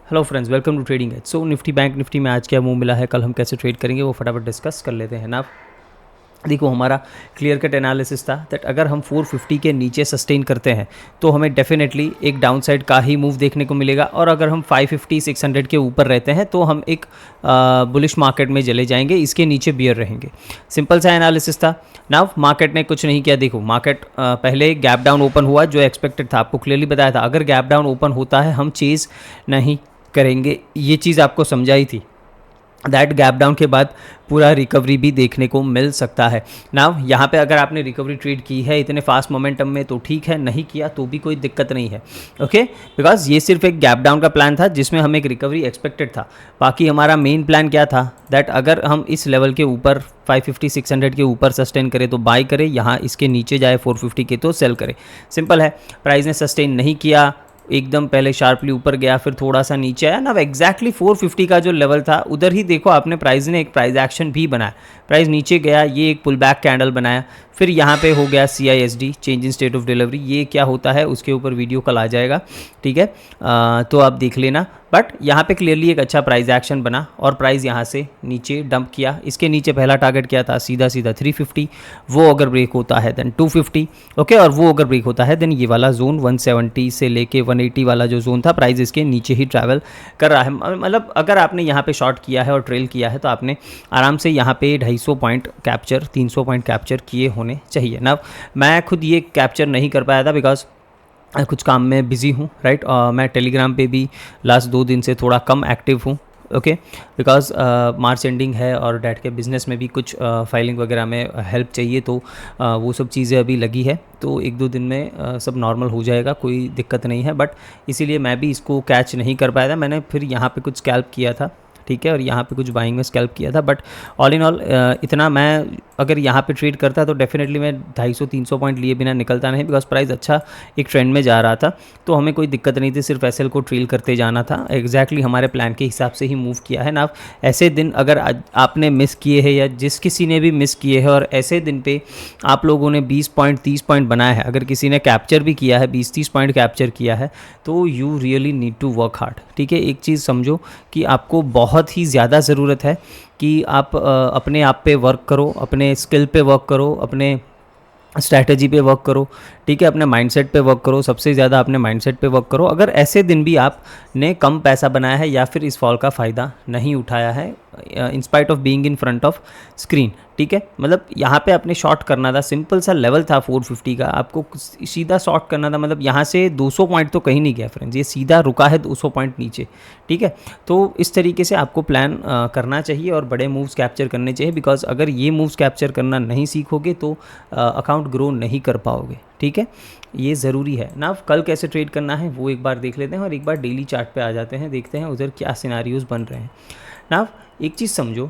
Hello friends, welcome to trading edge. So Nifty bank Nifty में आज क्या मूव मिला है, कल हम कैसे ट्रेड करेंगे वो फटाफट डिस्कस कर लेते हैं ना। देखो, हमारा क्लियर कट एनालिसिस था दैट अगर हम 450 के नीचे सस्टेन करते हैं तो हमें डेफिनेटली एक डाउनसाइड का ही मूव देखने को मिलेगा, और अगर हम 550 600 के ऊपर रहते हैं तो हम एक बुलिश मार्केट में चले जाएंगे, इसके नीचे बियर रहेंगे। सिंपल सा एनालिसिस था। नाउ मार्केट ने कुछ नहीं किया। देखो, मार्केट पहले गैप डाउन ओपन हुआ जो एक्सपेक्टेड था, आपको क्लियरली बताया था अगर गैप डाउन ओपन होता है हम चेज़ नहीं करेंगे, ये चीज़ आपको समझाई थी। दैट गैप डाउन के बाद पूरा रिकवरी भी देखने को मिल सकता है। नाउ यहाँ पे अगर आपने रिकवरी ट्रेड की है इतने फास्ट मोमेंटम में तो ठीक है, नहीं किया तो भी कोई दिक्कत नहीं है, ओके। बिकॉज ये सिर्फ एक गैप डाउन का प्लान था जिसमें हम एक रिकवरी एक्सपेक्टेड था। बाकी हमारा मेन प्लान क्या था, दैट अगर हम इस लेवल के ऊपर 550 600 के ऊपर सस्टेन करें तो बाई करें, यहाँ इसके नीचे जाए 450 के तो सेल करें। सिंपल है। प्राइस ने सस्टेन नहीं किया, एकदम पहले शार्पली ऊपर गया फिर थोड़ा सा नीचे आया ना। एग्जैक्टली 450 का जो लेवल था उधर ही देखो आपने प्राइस ने एक प्राइस एक्शन भी बनाया। प्राइस नीचे गया, ये एक पुल बैक कैंडल बनाया, फिर यहाँ पे हो गया CISD change in state of delivery. ये क्या होता है उसके ऊपर वीडियो कल आ जाएगा, ठीक है। तो आप देख लेना। बट यहाँ पे क्लियरली एक अच्छा प्राइस एक्शन बना और प्राइस यहाँ से नीचे डंप किया। इसके नीचे पहला टारगेट क्या था, सीधा सीधा 350। वो अगर ब्रेक होता है देन 250, ओके। और वो अगर ब्रेक होता है देन ये वाला जोन 170 से लेके 180 वाला जो जोन था, प्राइस इसके नीचे ही ट्रैवल कर रहा है। मतलब अगर आपने यहाँ पे शॉर्ट किया है और ट्रेल किया है तो आपने आराम से यहाँ पे 250 पॉइंट कैप्चर 300 पॉइंट कैप्चर किए होने चाहिए ना। मैं खुद ये कैप्चर नहीं कर पाया था बिकॉज कुछ काम में बिज़ी हूँ, राइट। मैं टेलीग्राम पे भी लास्ट 2 दिन से थोड़ा कम एक्टिव हूँ, ओके। बिकॉज मार्च एंडिंग है और डैट के बिज़नेस में भी कुछ फाइलिंग वगैरह में हेल्प चाहिए, तो वो सब चीज़ें अभी लगी है। तो 1-2 दिन में सब नॉर्मल हो जाएगा, कोई दिक्कत नहीं है। बट इसीलिए मैं भी इसको कैच नहीं कर पाया था। मैंने फिर यहाँ पे कुछ स्कैल्प किया था, ठीक है, और यहाँ पे कुछ बाइंग में स्कैल्प किया था। बट ऑल इन ऑल इतना मैं अगर यहाँ पे ट्रेड करता तो डेफिनेटली मैं 250-300 पॉइंट लिए बिना निकलता नहीं, बिकॉज प्राइस अच्छा एक ट्रेंड में जा रहा था। तो हमें कोई दिक्कत नहीं थी, सिर्फ एसएल को ट्रेल करते जाना था। एग्जैक्टली हमारे प्लान के हिसाब से ही मूव किया है ना। ऐसे दिन अगर आपने मिस किए हैं या जिस किसी ने भी मिस किए हैं और ऐसे दिन पे आप लोगों ने 20 पॉइंट 30 पॉइंट बनाया है, अगर किसी ने कैप्चर भी किया है 20-30 पॉइंट कैप्चर किया है, तो you really need to work hard, ठीक है। एक चीज़ समझो कि आपको बहुत ही ज़्यादा ज़रूरत है कि आप अपने आप पे वर्क करो, अपने स्किल पे वर्क करो, अपने स्ट्रैटेजी पे वर्क करो, ठीक है, अपने माइंडसेट पे वर्क करो। सबसे ज़्यादा अपने माइंडसेट पे वर्क करो। अगर ऐसे दिन भी आपने कम पैसा बनाया है या फिर इस फॉल का फ़ायदा नहीं उठाया है in spite of being in front of screen, ठीक है, मतलब यहाँ पे आपने शॉर्ट करना था। सिंपल सा लेवल था 450 का, आपको सीधा शॉर्ट करना था। मतलब यहाँ से 200 पॉइंट तो कहीं नहीं गया फ्रेंड्स, ये सीधा रुका है 200 पॉइंट नीचे, ठीक है। तो इस तरीके से आपको प्लान करना चाहिए और बड़े मूव्स कैप्चर करने चाहिए। बिकॉज अगर ये मूव्स कैप्चर करना नहीं सीखोगे तो अकाउंट ग्रो नहीं कर पाओगे, ठीक है। ये ज़रूरी है ना। कल कैसे ट्रेड करना है वो एक बार देख लेते हैं और एक बार डेली चार्ट पे आ जाते हैं, देखते हैं उधर क्या सिनारियोज बन रहे हैं ना। एक चीज़ समझो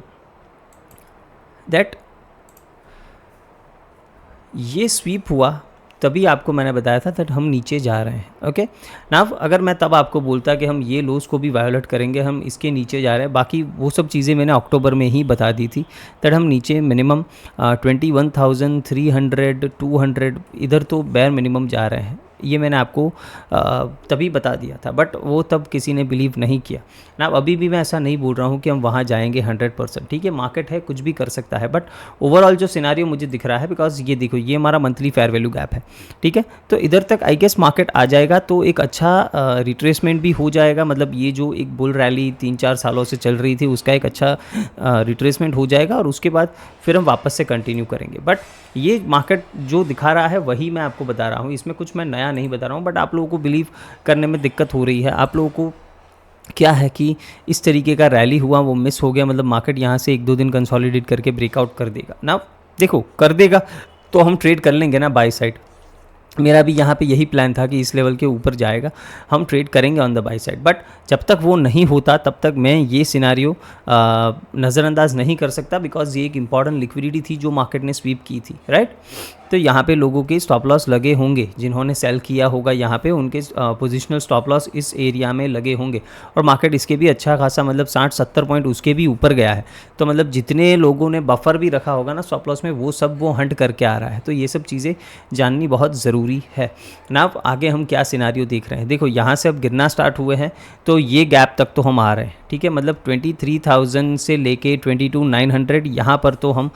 दैट ये स्वीप हुआ तभी आपको मैंने बताया था दैट हम नीचे जा रहे हैं, ओके ना। अगर मैं तब आपको बोलता कि हम ये लोस को भी वायोलेट करेंगे, हम इसके नीचे जा रहे हैं, बाकी वो सब चीज़ें मैंने अक्टूबर में ही बता दी थी दैट हम नीचे मिनिमम 21,300 200 इधर तो बेयर मिनिमम जा रहे हैं, ये मैंने आपको तभी बता दिया था। बट वो तब किसी ने बिलीव नहीं किया ना। अभी भी मैं ऐसा नहीं बोल रहा हूँ कि हम वहाँ जाएंगे 100%, ठीक है। मार्केट है, कुछ भी कर सकता है, बट ओवरऑल जो सिनारियो मुझे दिख रहा है, बिकॉज ये देखो ये हमारा मंथली फेयर वैल्यू गैप है, ठीक है। तो इधर तक आई गेस मार्केट आ जाएगा तो एक अच्छा रिट्रेसमेंट भी हो जाएगा। मतलब ये जो एक बुल रैली 3-4 सालों से चल रही थी उसका एक अच्छा रिट्रेसमेंट हो जाएगा और उसके बाद फिर हम वापस से कंटिन्यू करेंगे। बट ये मार्केट जो दिखा रहा है वही मैं आपको बता रहा हूँ, इसमें कुछ मैं नया नहीं बता रहा हूँ। बट आप लोगों को बिलीव करने में दिक्कत हो रही है। आप लोगों को क्या है कि इस तरीके का रैली हुआ वो मिस हो गया, मतलब मार्केट यहाँ से 1-2 दिन कंसोलिडेट करके ब्रेकआउट कर देगा ना। देखो कर देगा तो हम ट्रेड कर लेंगे ना बाय साइड। मेरा भी यहाँ पे यही प्लान था कि इस लेवल के ऊपर जाएगा, हम ट्रेड करेंगे on the by side. But जब तक वो नहीं होता तब तक मैं ये सिनारियो नज़रअंदाज नहीं कर सकता, बिकॉज ये एक इंपॉर्टेंट लिक्विडिटी थी जो मार्केट ने स्वीप की थी, राइट। तो यहाँ पे लोगों के स्टॉप लॉस लगे होंगे, जिन्होंने सेल किया होगा यहाँ पे उनके पोजिशनल स्टॉप लॉस इस एरिया में लगे होंगे। और मार्केट इसके भी अच्छा खासा मतलब 60-70 पॉइंट उसके भी ऊपर गया है। तो मतलब जितने लोगों ने बफर भी रखा होगा ना स्टॉप लॉस में, वो सब वो हंट करके आ रहा है। तो ये सब चीज़ें जाननी बहुत ज़रूरी है ना। अब आगे हम क्या सिनारियो देख रहे हैं, देखो यहाँ से अब गिरना स्टार्ट हुए हैं, तो ये गैप तक तो हम आ रहे हैं, ठीक है। मतलब 23,000 से लेके 22,900 यहाँ पर तो हम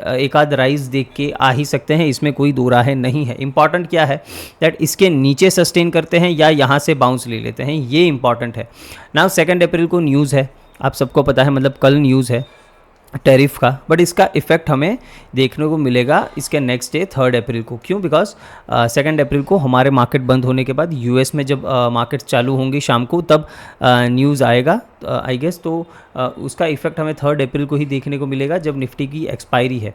एक आध राइज देख के आ ही सकते हैं, इसमें कोई दो राहें नहीं है। इंपॉर्टेंट क्या है दैट इसके नीचे सस्टेन करते हैं या यहाँ से बाउंस ले लेते हैं, ये इंपॉर्टेंट है। नाउ 2 अप्रैल को न्यूज़ है, आप सबको पता है, मतलब कल न्यूज़ है टैरिफ का, बट इसका इफेक्ट हमें देखने को मिलेगा इसके नेक्स्ट डे 3 अप्रैल को। क्यों? बिकॉज 2 अप्रैल को हमारे मार्केट बंद होने के बाद यूएस में जब मार्केट चालू होंगी शाम को, तब न्यूज़ आएगा आई गेस। तो उसका इफेक्ट हमें 3 अप्रैल को ही देखने को मिलेगा, जब निफ्टी की एक्सपायरी है,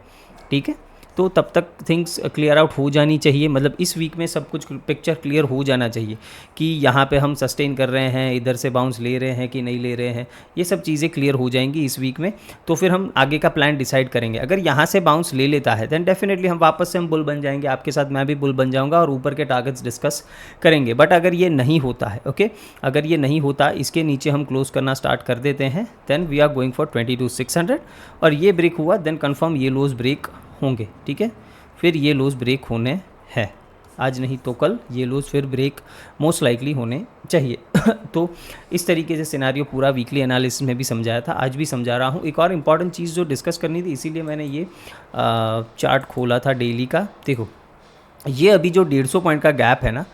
ठीक है। तो तब तक थिंग्स क्लियर आउट हो जानी चाहिए, मतलब इस वीक में सब कुछ पिक्चर क्लियर हो जाना चाहिए कि यहाँ पे हम सस्टेन कर रहे हैं, इधर से बाउंस ले रहे हैं कि नहीं ले रहे हैं, ये सब चीज़ें क्लियर हो जाएंगी इस वीक में। तो फिर हम आगे का प्लान डिसाइड करेंगे। अगर यहाँ से बाउंस ले लेता है देन डेफिनेटली हम वापस से हम बुल बन जाएंगे, आपके साथ मैं भी बुल बन जाऊँगा और ऊपर के टारगेट्स डिस्कस करेंगे। बट अगर ये नहीं होता है, ओके, अगर ये नहीं होता, इसके नीचे हम क्लोज करना स्टार्ट कर देते हैं, then we are going for 22,600 और ये ब्रेक हुआ देन कन्फर्म ये लोज ब्रेक होंगे, ठीक है। फिर ये लोज ब्रेक होने हैं, आज नहीं तो कल ये लोज फिर ब्रेक मोस्ट लाइकली होने चाहिए। तो इस तरीके से सिनारियो पूरा वीकली एनालिसिस में भी समझाया था, आज भी समझा रहा हूँ। एक और इम्पॉर्टेंट चीज़ जो डिस्कस करनी थी, इसीलिए मैंने ये चार्ट खोला था डेली का। देखो ये अभी जो 150 पॉइंट का गैप है ना,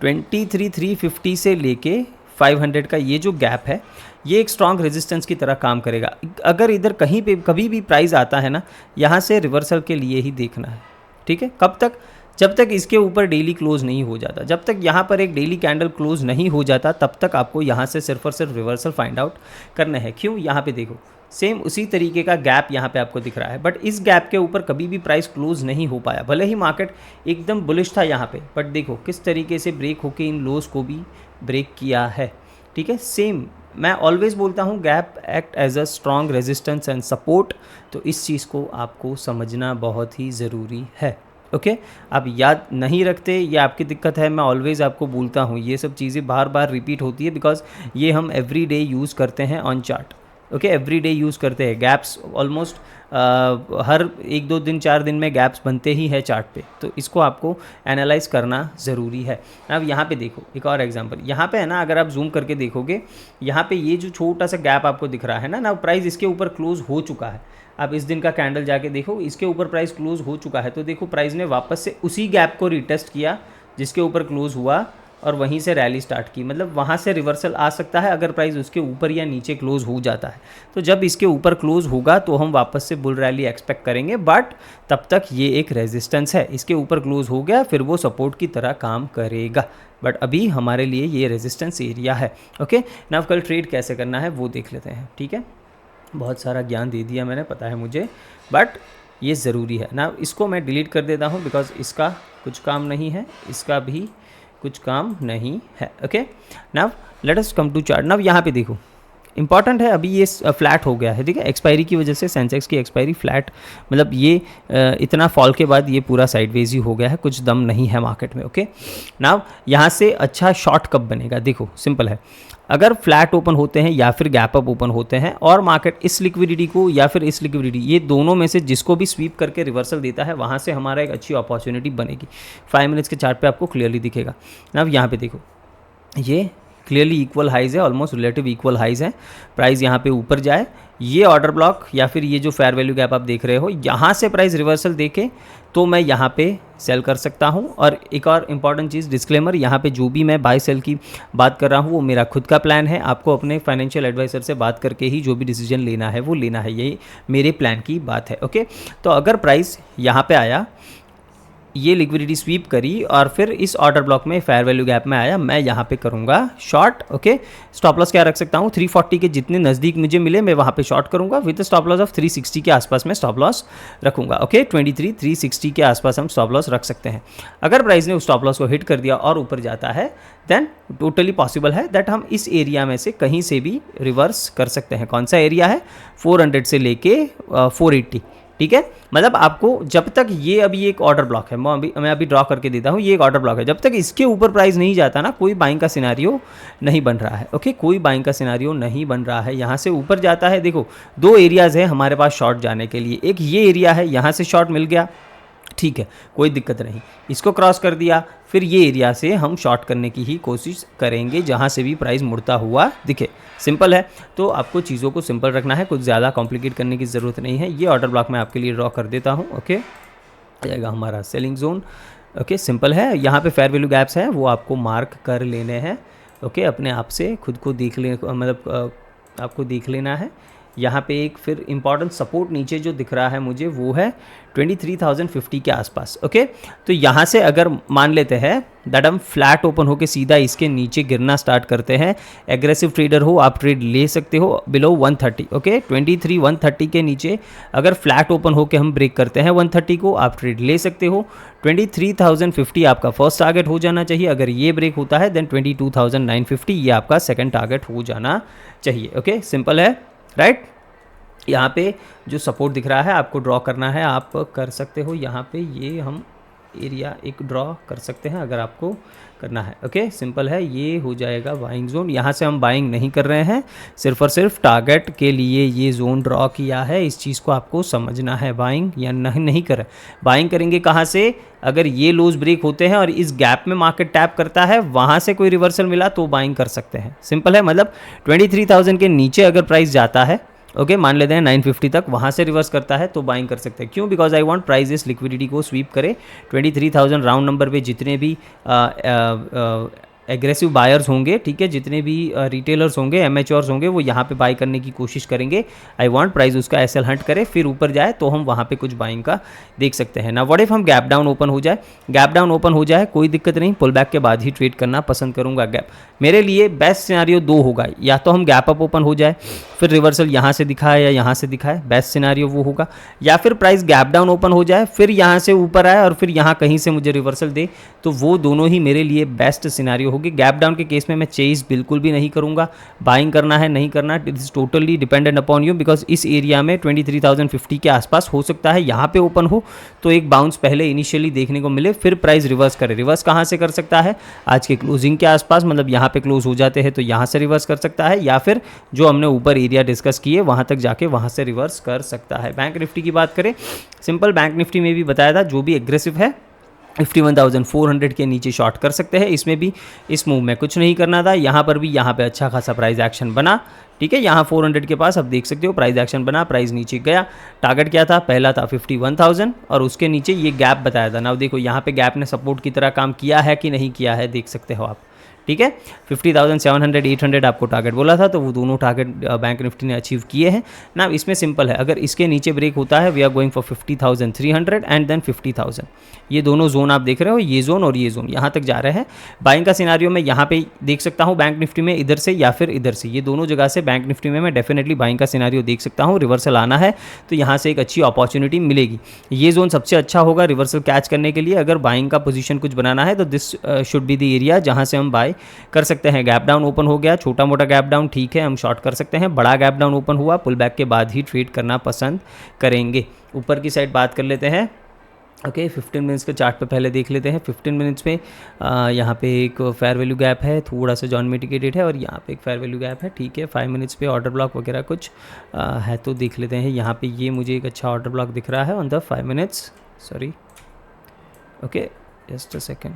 23,350 से लेके 500 का ये जो गैप है, ये एक स्ट्रॉन्ग रेजिस्टेंस की तरह काम करेगा। अगर इधर कहीं पे कभी भी प्राइस आता है ना, यहाँ से रिवर्सल के लिए ही देखना है, ठीक है। कब तक? जब तक इसके ऊपर डेली क्लोज नहीं हो जाता, जब तक यहाँ पर एक डेली कैंडल क्लोज नहीं हो जाता, तब तक आपको यहाँ से सिर्फ और सिर्फ रिवर्सल फाइंड आउट करना है। क्यों? यहाँ पे देखो सेम उसी तरीके का गैप यहाँ पे आपको दिख रहा है, बट इस गैप के ऊपर कभी भी प्राइस क्लोज नहीं हो पाया। भले ही मार्केट एकदम बुलिश था यहाँ पे, बट देखो किस तरीके से ब्रेक होके इन लोज को भी ब्रेक किया है, ठीक है। सेम मैं ऑलवेज बोलता हूँ, gap act as a strong resistance and support. तो इस चीज़ को आपको समझना बहुत ही ज़रूरी है, ओके। आप याद नहीं रखते, ये आपकी दिक्कत है। मैं ऑलवेज आपको बोलता हूँ, ये सब चीज़ें बार बार रिपीट होती है, बिकॉज ये हम एवरी डे यूज़ करते हैं on chart, okay. Every day use करते हैं। गैप्स ऑलमोस्ट हर 1-2 दिन 4 दिन में गैप्स बनते ही है चार्ट पे, तो इसको आपको एनालाइज करना ज़रूरी है। अब यहाँ पे देखो एक और एग्जांपल, यहाँ पे है ना, अगर आप जूम करके देखोगे, यहाँ पे ये जो छोटा सा गैप आपको दिख रहा है ना, प्राइस इसके ऊपर क्लोज हो चुका है। आप इस दिन का कैंडल जाके देखो, इसके ऊपर प्राइस क्लोज हो चुका है। तो देखो प्राइस ने वापस से उसी गैप को रिटेस्ट किया जिसके ऊपर क्लोज हुआ, और वहीं से रैली स्टार्ट की। मतलब वहाँ से रिवर्सल आ सकता है अगर प्राइस उसके ऊपर या नीचे क्लोज हो जाता है। तो जब इसके ऊपर क्लोज होगा तो हम वापस से बुल रैली एक्सपेक्ट करेंगे, बट तब तक ये एक रेजिस्टेंस है। इसके ऊपर क्लोज हो गया फिर वो सपोर्ट की तरह काम करेगा, बट अभी हमारे लिए ये रेजिस्टेंस एरिया है, ओके। ना कल ट्रेड कैसे करना है वो देख लेते हैं, ठीक है। बहुत सारा ज्ञान दे दिया मैंने, पता है मुझे, बट ये ज़रूरी है ना। इसको मैं डिलीट कर देता हूँ बिकॉज इसका कुछ काम नहीं है, इसका भी कुछ काम नहीं है, okay. Now let us come to chart. Now यहाँ पे देखो इंपॉर्टेंट है, अभी ये फ्लैट हो गया है, ठीक है। एक्सपायरी की वजह से सेंसेक्स की एक्सपायरी फ्लैट, मतलब ये इतना फॉल के बाद ये पूरा साइडवेज ही हो गया है, कुछ दम नहीं है मार्केट में, ओके। नाउ यहाँ से अच्छा शॉर्ट कब बनेगा? देखो सिंपल है, अगर फ्लैट ओपन होते हैं या फिर गैप अप ओपन होते हैं और मार्केट इस लिक्विडिटी को या फिर इस लिक्विडिटी, ये दोनों में से जिसको भी स्वीप करके रिवर्सल देता है, वहाँ से हमारा एक अच्छी अपॉर्चुनिटी बनेगी। 5 मिनट्स के चार्ट पे आपको क्लियरली दिखेगा। अब यहाँ पे देखो ये क्लियरली इक्वल हाइज है, ऑलमोस्ट रिलेटिव इक्वल हाइज है। प्राइस यहाँ पे ऊपर जाए, ये ऑर्डर ब्लॉक या फिर ये जो फेयर वैल्यू गैप आप देख रहे हो, यहाँ से प्राइस रिवर्सल देके तो मैं यहाँ पे सेल कर सकता हूँ। और एक और इम्पॉर्टेंट चीज़, डिस्क्लेमर, यहाँ पे जो भी मैं बाय सेल की बात कर रहा हूँ वो मेरा खुद का प्लान है। आपको अपने फाइनेंशियल एडवाइज़र से बात करके ही जो भी डिसीजन लेना है वो लेना है, यही मेरे प्लान की बात है, ओके। तो अगर प्राइस यहाँ पे आया, ये लिक्विडिटी स्वीप करी और फिर इस ऑर्डर ब्लॉक में फेयर वैल्यू गैप में आया, मैं यहाँ पे करूँगा शॉर्ट, ओके। स्टॉप लॉस क्या रख सकता हूँ? 340 के जितने नज़दीक मुझे मिले मैं वहाँ पे शॉर्ट करूँगा, विद स्टॉप लॉस ऑफ 360 के आसपास में स्टॉप लॉस रखूँगा, ओके। 23,360 के आसपास हम स्टॉप लॉस रख सकते हैं। अगर प्राइस ने उस स्टॉप लॉस को हिट कर दिया और ऊपर जाता है, देन टोटली पॉसिबल है दैट हम इस एरिया में से कहीं से भी रिवर्स कर सकते हैं। कौन सा एरिया है? 400 से लेके 480, ठीक है, मतलब आपको जब तक ये अभी एक ऑर्डर ब्लॉक है, मैं अभी ड्रॉ करके देता हूँ, ये एक ऑर्डर ब्लॉक है, जब तक इसके ऊपर प्राइस नहीं जाता ना, कोई बाइंग का सिनारियो नहीं बन रहा है। ओके, कोई बाइंग का सिनारियो नहीं बन रहा है। यहाँ से ऊपर जाता है, देखो दो एरियाज़ है हमारे पास शॉर्ट जाने के लिए, एक ये एरिया है, यहाँ से शॉर्ट मिल गया, ठीक है, कोई दिक्कत नहीं, इसको क्रॉस कर दिया, फिर ये एरिया से हम शॉर्ट करने की ही कोशिश करेंगे जहाँ से भी प्राइस मुड़ता हुआ दिखे। सिंपल है, तो आपको चीज़ों को सिंपल रखना है, कुछ ज़्यादा कॉम्प्लिकेट करने की ज़रूरत नहीं है। ये ऑर्डर ब्लॉक मैं आपके लिए ड्रॉ कर देता हूँ। ओके, जाएगा हमारा सेलिंग जोन। ओके, सिंपल है, यहाँ पे फेयर वैल्यू गैप्स हैं वो आपको मार्क कर लेने हैं। ओके, अपने आप से खुद को देख ले, मतलब आपको देख लेना है। यहाँ पे एक फिर इंपॉर्टेंट सपोर्ट नीचे जो दिख रहा है मुझे वो है 23,050 के आसपास। ओके, तो यहाँ से अगर मान लेते हैं दैट हम फ्लैट ओपन होके सीधा इसके नीचे गिरना स्टार्ट करते हैं, एग्रेसिव ट्रेडर हो आप ट्रेड ले सकते हो बिलो 130। ओके, 23,130 के नीचे अगर फ्लैट ओपन होके हम ब्रेक करते हैं 130 को, आप ट्रेड ले सकते हो। 23,050 आपका फर्स्ट टारगेट हो जाना चाहिए, अगर ये ब्रेक होता है देन 22,950 ये आपका सेकंड टारगेट हो जाना चाहिए। ओके, सिंपल है, राइट। यहाँ पे जो सपोर्ट दिख रहा है आपको ड्रॉ करना है, आप कर सकते हो, यहाँ पे ये हम एरिया एक ड्रॉ कर सकते हैं अगर आपको करना है। ओके, सिंपल है, ये हो जाएगा बाइंग जोन। यहाँ से हम बाइंग नहीं कर रहे हैं, सिर्फ और सिर्फ टारगेट के लिए ये जोन ड्रॉ किया है, इस चीज़ को आपको समझना है। बाइंग या नहीं करें, बाइंग करेंगे कहाँ से, अगर ये लोज ब्रेक होते हैं और इस गैप में मार्केट टैप करता है, वहाँ से कोई रिवर्सल मिला तो बाइंग कर सकते हैं। सिंपल है, मतलब 23,000 के नीचे अगर प्राइस जाता है, ओके, मान लेते हैं 950 तक, वहाँ से रिवर्स करता है तो बाइंग कर सकते हैं। क्यों? Because I want prices liquidity को स्वीप करे। 23,000 राउंड नंबर पे जितने भी एग्रेसिव बायर्स होंगे, ठीक है, जितने भी रिटेलर्स होंगे, एमएचओर्स होंगे, वो यहाँ पे बाई करने की कोशिश करेंगे। आई वांट प्राइस उसका एसएल हंट करे, फिर ऊपर जाए तो हम वहाँ पे कुछ बाइंग का देख सकते हैं ना। व्हाट इफ हम गैप डाउन ओपन हो जाए, गैप डाउन ओपन हो जाए कोई दिक्कत नहीं, पुल बैक के बाद ही ट्रेड करना पसंद करूँगा। गैप मेरे लिए बेस्ट सिनारियो दो होगा, या तो हम गैप अप ओपन हो जाए फिर रिवर्सल यहाँ से दिखाए या यहाँ से दिखाए, बेस्ट सिनारियो वो होगा, या फिर प्राइस गैप डाउन ओपन हो जाए फिर यहाँ से ऊपर आए और फिर यहाँ कहीं से मुझे रिवर्सल दे, तो वो दोनों ही मेरे लिए बेस्ट सिनारियो होगी। गैप डाउन के केस में मैं चेज बिल्कुल भी नहीं करूँगा, बाइंग करना है नहीं करना, it is totally dependent upon you, because इस एरिया में 23,050 के आसपास हो सकता है यहाँ पे ओपन हो तो एक बाउंस पहले इनिशियली देखने को मिले, फिर प्राइस रिवर्स करे। रिवर्स कहाँ से कर सकता है, आज के क्लोजिंग के आसपास, मतलब यहाँ पे क्लोज हो जाते हैं तो यहाँ से रिवर्स कर सकता है, या फिर जो हमने ऊपर एरिया डिस्कस किए वहाँ तक जाके वहाँ से रिवर्स कर सकता है। बैंक निफ्टी की बात करें, सिंपल बैंक निफ्टी में भी बताया था, जो भी एग्रेसिव है 51,400 के नीचे शॉर्ट कर सकते हैं। इसमें भी इस मूव में कुछ नहीं करना था, यहाँ पर भी यहाँ पे अच्छा खासा प्राइस एक्शन बना, ठीक है, यहाँ 400 के पास आप देख सकते हो प्राइस एक्शन बना, प्राइस नीचे गया। टारगेट क्या था, पहला था 51,000 और उसके नीचे ये गैप बताया था ना। देखो यहाँ पे गैप ने सपोर्ट की तरह काम किया है कि नहीं किया है, देख सकते हो आप, ठीक है। 50,700 800 आपको टारगेट बोला था, तो वो दोनों टारगेट बैंक निफ्टी ने अचीव किए हैं ना। इसमें सिंपल है, अगर इसके नीचे ब्रेक होता है we are going for 50,300 and then 50,000, ये दोनों जोन आप देख रहे हो, ये जोन और ये जोन यहाँ तक जा रहे हैं। बाइंग का सिनारियो में यहाँ पे देख सकता हूँ बैंक निफ्टी में इधर से या फिर इधर से, ये दोनों जगह से बैंक निफ्टी में मैं डेफिनेटली बाइंग का सिनारियो देख सकता हूँ। रिवर्सल आना है तो यहाँ से एक अच्छी अपॉर्चुनिटी मिलेगी, ये जोन सबसे अच्छा होगा रिवर्सल कैच करने के लिए। अगर बाइंग का पोजीशन कुछ बनाना है तो this should be the area जहाँ से हम बाय कर सकते हैं। गैप डाउन ओपन हो गया, छोटा मोटा गैप डाउन ठीक है, हम शॉर्ट कर सकते हैं। बड़ा गैप डाउन ओपन हुआ, पुल बैक के बाद ही ट्रेड करना पसंद करेंगे। ऊपर की साइड बात कर लेते हैं। ओके, 15 मिनट्स के चार्ट पे पहले देख लेते हैं। 15 मिनट्स में यहाँ पे एक फेयर वैल्यू गैप है, थोड़ा सा जॉन मिटिगेटेड है, और यहाँ पे एक फेयर वैल्यू गैप है, ठीक है। 5 मिनट्स पे ऑर्डर ब्लॉक वगैरह कुछ है तो देख लेते हैं। यहाँ पे ये मुझे एक अच्छा ऑर्डर ब्लॉक दिख रहा है on the 5 minutes, sorry, okay just a second.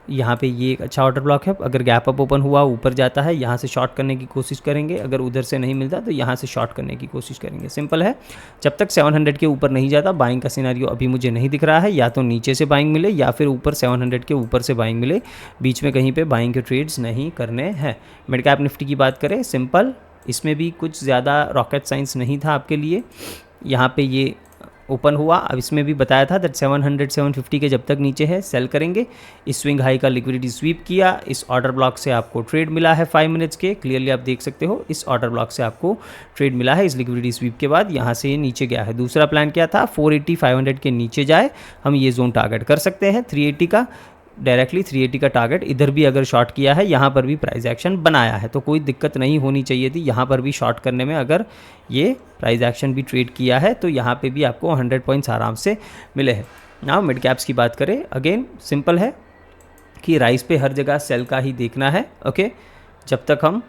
यहाँ पे ये एक अच्छा ऑर्डर ब्लॉक है, अगर गैप अप ओपन हुआ ऊपर जाता है यहाँ से शॉर्ट करने की कोशिश करेंगे, अगर उधर से नहीं मिलता तो यहाँ से शॉर्ट करने की कोशिश करेंगे। सिंपल है, जब तक 700 के ऊपर नहीं जाता बाइंग का सिनारियो अभी मुझे नहीं दिख रहा है, या तो नीचे से बाइंग मिले या फिर ऊपर 700 के ऊपर से बाइंग मिले, बीच में कहीं पर बाइंग के ट्रेड्स नहीं करने हैं। मिड कैप निफ्टी की बात करें, सिंपल, इसमें भी कुछ ज़्यादा रॉकेट साइंस नहीं था आपके लिए। यहाँ पे ये ओपन हुआ, अब इसमें भी बताया था दैट 700 750 के जब तक नीचे है सेल करेंगे। इस स्विंग हाई का लिक्विडिटी स्वीप किया, इस ऑर्डर ब्लॉक से आपको ट्रेड मिला है 5 मिनट्स के, क्लियरली आप देख सकते हो इस ऑर्डर ब्लॉक से आपको ट्रेड मिला है। इस लिक्विडिटी स्वीप के बाद यहाँ से ये नीचे गया है। दूसरा प्लान क्या था, 480 500 के नीचे जाए, हम ये जोन टारगेट कर सकते हैं 380 का। डायरेक्टली 380 का टारगेट इधर भी अगर शॉर्ट किया है, यहाँ पर भी प्राइस एक्शन बनाया है, तो कोई दिक्कत नहीं होनी चाहिए थी यहाँ पर भी शॉर्ट करने में। अगर ये प्राइस एक्शन भी ट्रेड किया है तो यहाँ पे भी आपको 100 पॉइंट्स आराम से मिले हैं। नाउ मिड कैप्स की बात करें, अगेन सिंपल है कि राइस पे हर जगह सेल का ही देखना है। ओके, जब तक हम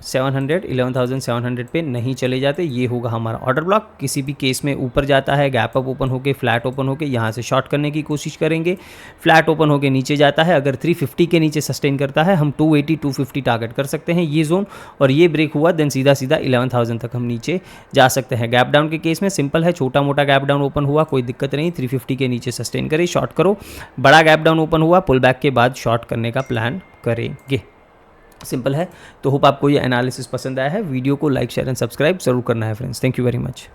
11,700 पे नहीं चले जाते, ये होगा हमारा ऑर्डर ब्लॉक। किसी भी केस में ऊपर जाता है, गैप अप ओपन होके, फ्लैट ओपन होके, यहाँ से शॉर्ट करने की कोशिश करेंगे। फ्लैट ओपन होके नीचे जाता है, अगर 350 के नीचे सस्टेन करता है, हम 280 250 टारगेट कर सकते हैं ये जोन, और ये ब्रेक हुआ देन सीधा सीधा 11,000 तक हम नीचे जा सकते हैं। गैप डाउन के केस में सिंपल है, छोटा मोटा गैप डाउन ओपन हुआ कोई दिक्कत नहीं, 350 के नीचे सस्टेन करे, शॉर्ट करो। बड़ा गैप डाउन ओपन हुआ, पुल बैक के बाद शॉर्ट करने का प्लान करेंगे। सिंपल है। तो होप आपको ये एनालिसिस पसंद आया है। वीडियो को लाइक शेयर एंड सब्सक्राइब जरूर करना है friends. Thank you very much.